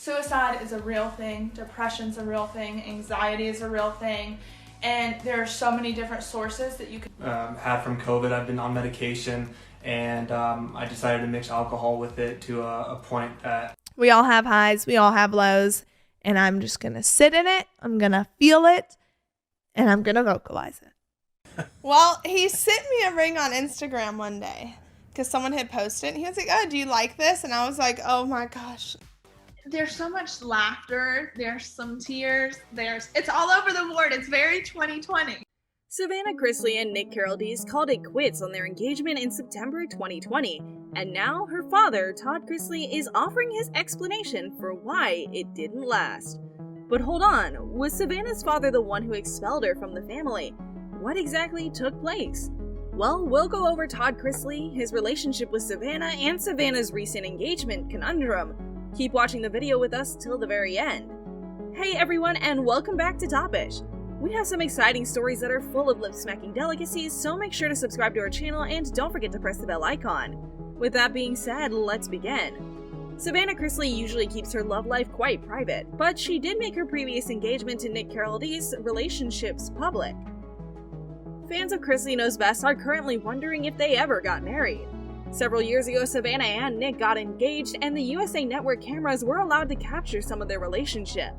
Suicide is a real thing, depression's a real thing, anxiety is a real thing, and there are so many different sources that you can had from COVID. I've been on medication, and I decided to mix alcohol with it to a point that... We all have highs, we all have lows, and I'm just going to sit in it, I'm going to feel it, and I'm going to vocalize it. Well, he sent me a ring on Instagram one day because someone had posted it, and he was like, oh, do you like this? And I was like, oh my gosh. There's so much laughter, there's some tears, it's all over the board. It's very 2020. Savannah Chrisley and Nick Kerdiles called it quits on their engagement in September 2020, and now her father, Todd Chrisley, is offering his explanation for why it didn't last. But hold on, was Savannah's father the one who expelled her from the family? What exactly took place? Well, we'll go over Todd Chrisley, his relationship with Savannah, and Savannah's recent engagement conundrum. Keep watching the video with us till the very end. Hey everyone, and welcome back to Topish. We have some exciting stories that are full of lip-smacking delicacies, so make sure to subscribe to our channel and don't forget to press the bell icon. With that being said, let's begin. Savannah Chrisley usually keeps her love life quite private, but she did make her previous engagement to Nick Kerdiles' relationships public. Fans of Chrisley Knows Best are currently wondering if they ever got married. Several years ago, Savannah and Nick got engaged, and the USA Network cameras were allowed to capture some of their relationship.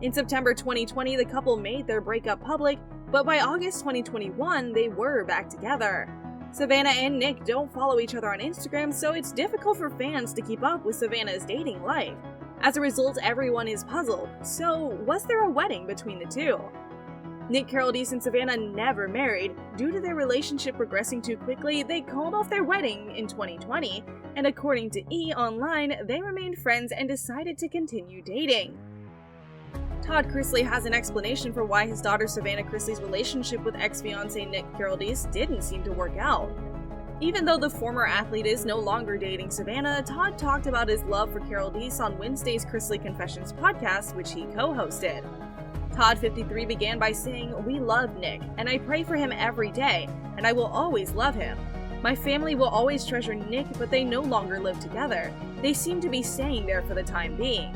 In September 2020, the couple made their breakup public, but by August 2021, they were back together. Savannah and Nick don't follow each other on Instagram, so it's difficult for fans to keep up with Savannah's dating life. As a result, everyone is puzzled. So, was there a wedding between the two? Nick Kerdiles and Savannah never married. Due to their relationship progressing too quickly, they called off their wedding in 2020, and according to 𝐸 Online, they remained friends and decided to continue dating. Todd Chrisley has an explanation for why his daughter Savannah Chrisley's relationship with ex-fiancé Nick Kerdiles didn't seem to work out. Even though the former athlete is no longer dating Savannah, Todd talked about his love for Kerdiles on Wednesday's Chrisley Confessions podcast, which he co-hosted. Todd, 53, began by saying, "We love Nick, and I pray for him every day, and I will always love him. My family will always treasure Nick, but they no longer live together. They seem to be staying there for the time being.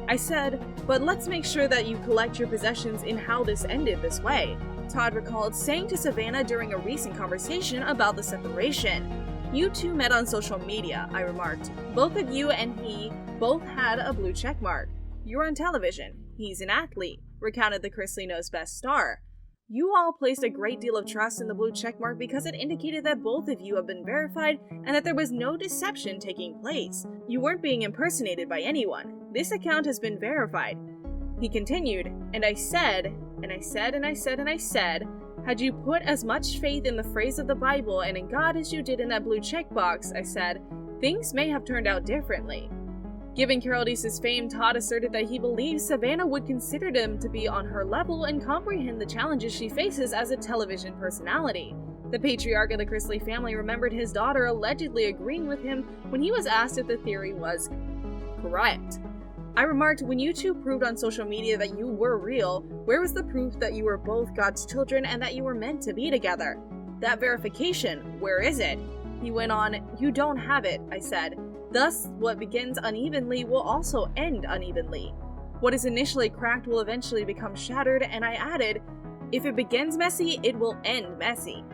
I said, but let's make sure that you collect your possessions in how this ended this way," Todd recalled saying to Savannah during a recent conversation about the separation. "You two met on social media," I remarked. "Both of you and he both had a blue check mark. You're on television. He's an athlete," recounted the Chrisley Knows Best star. "You all placed a great deal of trust in the blue checkmark because it indicated that both of you have been verified and that there was no deception taking place. You weren't being impersonated by anyone. This account has been verified." He continued, "And I said, and I said, and I said, and I said, had you put as much faith in the phrase of the Bible and in God as you did in that blue checkbox, I said, things may have turned out differently." Given Kerdiles' fame, Todd asserted that he believes Savannah would consider him to be on her level and comprehend the challenges she faces as a television personality. The patriarch of the Chrisley family remembered his daughter allegedly agreeing with him when he was asked if the theory was correct. "I remarked, when you two proved on social media that you were real, where was the proof that you were both God's children and that you were meant to be together? That verification, where is it?" He went on, "You don't have it," I said. "Thus, what begins unevenly will also end unevenly. What is initially cracked will eventually become shattered," and I added, "If it begins messy, it will end messy."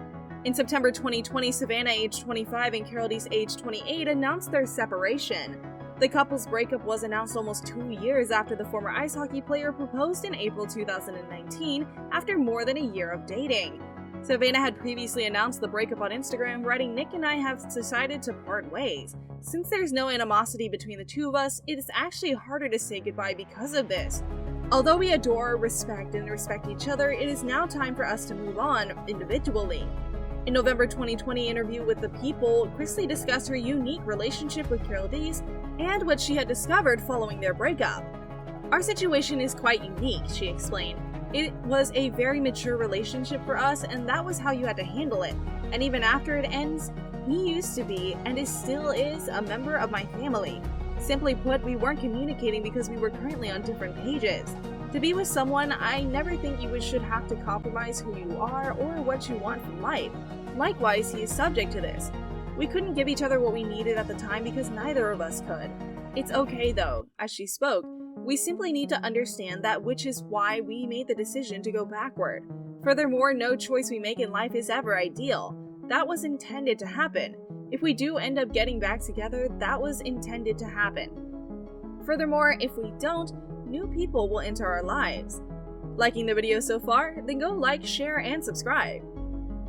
In September 2020, Savannah, age 25, and Kerdiles, age 28, announced their separation. The couple's breakup was announced almost 2 years after the former ice hockey player proposed in April 2019 after more than a year of dating. Savannah had previously announced the breakup on Instagram, writing, "Nick and I have decided to part ways. Since there's no animosity between the two of us, it is actually harder to say goodbye because of this. Although we adore, respect each other, it is now time for us to move on individually." In November 2020 interview with The People, Chrisley discussed her unique relationship with Kerdiles and what she had discovered following their breakup. "Our situation is quite unique," she explained. "It was a very mature relationship for us, and that was how you had to handle it. And even after it ends, he used to be, and still is, a member of my family. Simply put, we weren't communicating because we were currently on different pages. To be with someone, I never think you should have to compromise who you are or what you want from life. Likewise, he is subject to this. We couldn't give each other what we needed at the time because neither of us could. It's okay though, as she spoke. We simply need to understand that, which is why we made the decision to go backward. Furthermore, no choice we make in life is ever ideal. That was intended to happen. If we do end up getting back together, that was intended to happen. Furthermore, if we don't, new people will enter our lives. Liking the video so far? Then go like, share, and subscribe.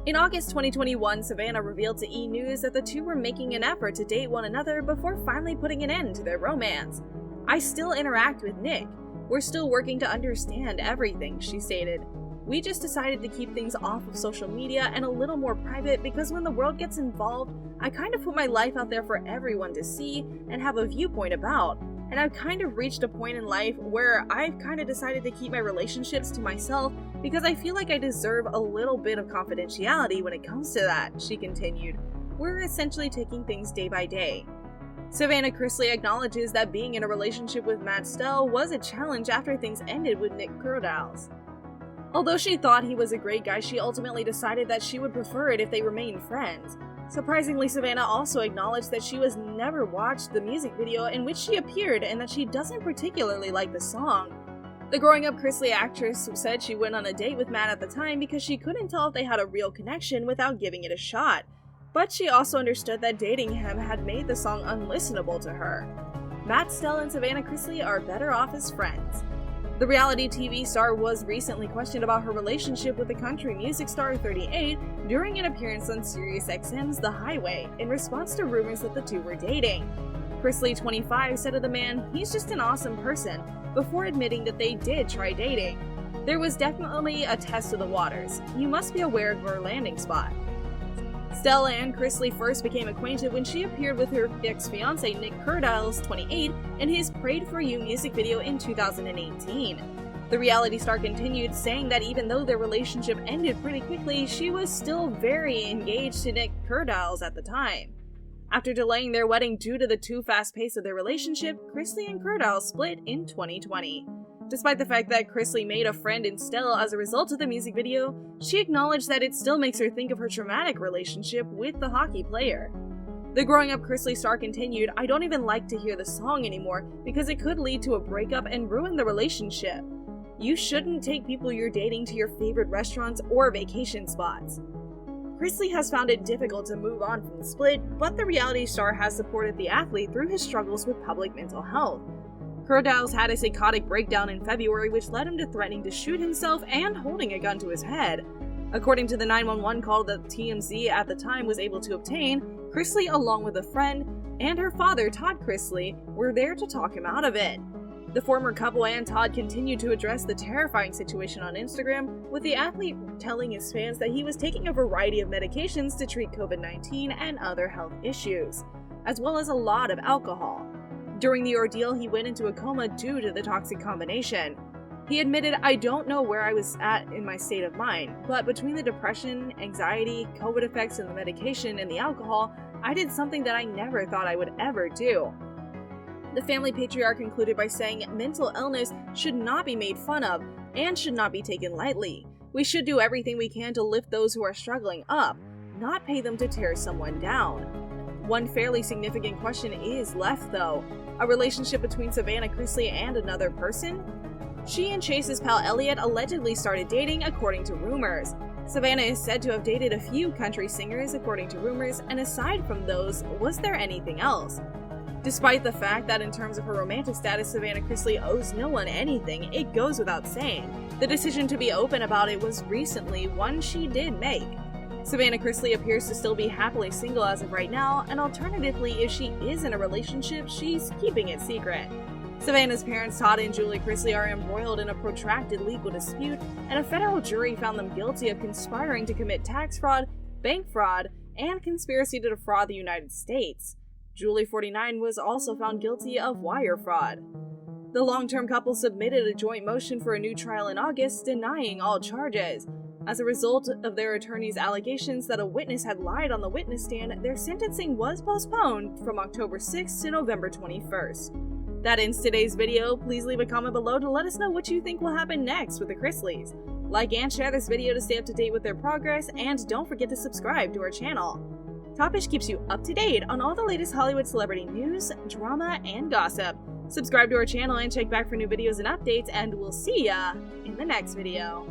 In August 2021, Savannah revealed to 𝐸 that the two were making an effort to date one another before finally putting an end to their romance. "I still interact with Nick. We're still working to understand everything," she stated. "We just decided to keep things off of social media and a little more private because when the world gets involved, I kind of put my life out there for everyone to see and have a viewpoint about. And I've kind of reached a point in life where I've kind of decided to keep my relationships to myself because I feel like I deserve a little bit of confidentiality when it comes to that," she continued. "We're essentially taking things day by day." Savannah Chrisley acknowledges that being in a relationship with Matt Stell was a challenge after things ended with Nick Kerdiles. Although she thought he was a great guy, she ultimately decided that she would prefer it if they remained friends. Surprisingly, Savannah also acknowledged that she was never watched the music video in which she appeared and that she doesn't particularly like the song. The Growing Up Chrisley actress said she went on a date with Matt at the time because she couldn't tell if they had a real connection without giving it a shot. But she also understood that dating him had made the song unlistenable to her. Matt Stell and Savannah Chrisley are better off as friends. The reality TV star was recently questioned about her relationship with the country music star 38 during an appearance on SiriusXM's The Highway in response to rumors that the two were dating. Chrisley, 25, said of the man, "He's just an awesome person," before admitting that they did try dating. "There was definitely a test of the waters. You must be aware of our landing spot." Stella and Chrisley first became acquainted when she appeared with her ex-fiancé Nick Kerdiles, 28, in his Prayed For You music video in 2018. The reality star continued, saying that even though their relationship ended pretty quickly, she was still very engaged to Nick Kerdiles at the time. After delaying their wedding due to the too fast pace of their relationship, Chrisley and Kerdiles split in 2020. Despite the fact that Chrisley made a friend in Stella as a result of the music video, she acknowledged that it still makes her think of her traumatic relationship with the hockey player. The Growing Up Chrisley star continued, "I don't even like to hear the song anymore because it could lead to a breakup and ruin the relationship. You shouldn't take people you're dating to your favorite restaurants or vacation spots." Chrisley has found it difficult to move on from the split, but the reality star has supported the athlete through his struggles with public mental health. Kerdiles had a psychotic breakdown in February which led him to threatening to shoot himself and holding a gun to his head. According to the 911 call that TMZ at the time was able to obtain, Chrisley, along with a friend and her father, Todd Chrisley, were there to talk him out of it. The former couple and Todd continued to address the terrifying situation on Instagram, with the athlete telling his fans that he was taking a variety of medications to treat COVID-19 and other health issues, as well as a lot of alcohol. During the ordeal, he went into a coma due to the toxic combination. He admitted, "I don't know where I was at in my state of mind, but between the depression, anxiety, COVID effects and the medication and the alcohol, I did something that I never thought I would ever do." The family patriarch concluded by saying, "Mental illness should not be made fun of and should not be taken lightly. We should do everything we can to lift those who are struggling up, not pay them to tear someone down." One fairly significant question is left though. A relationship between Savannah Chrisley and another person? She and Chase's pal Elliot allegedly started dating according to rumors. Savannah is said to have dated a few country singers according to rumors, and aside from those, was there anything else? Despite the fact that in terms of her romantic status, Savannah Chrisley owes no one anything, it goes without saying. The decision to be open about it was recently one she did make. Savannah Chrisley appears to still be happily single as of right now, and alternatively, if she is in a relationship, she's keeping it secret. Savannah's parents, Todd and Julie Chrisley, are embroiled in a protracted legal dispute, and a federal jury found them guilty of conspiring to commit tax fraud, bank fraud, and conspiracy to defraud the United States. Julie, 49, was also found guilty of wire fraud. The long-term couple submitted a joint motion for a new trial in August, denying all charges. As a result of their attorney's allegations that a witness had lied on the witness stand, their sentencing was postponed from October 6th to November 21st. That ends today's video. Please leave a comment below to let us know what you think will happen next with the Chrisleys. Like and share this video to stay up to date with their progress, and don't forget to subscribe to our channel. Topish keeps you up to date on all the latest Hollywood celebrity news, drama, and gossip. Subscribe to our channel and check back for new videos and updates, and we'll see ya in the next video.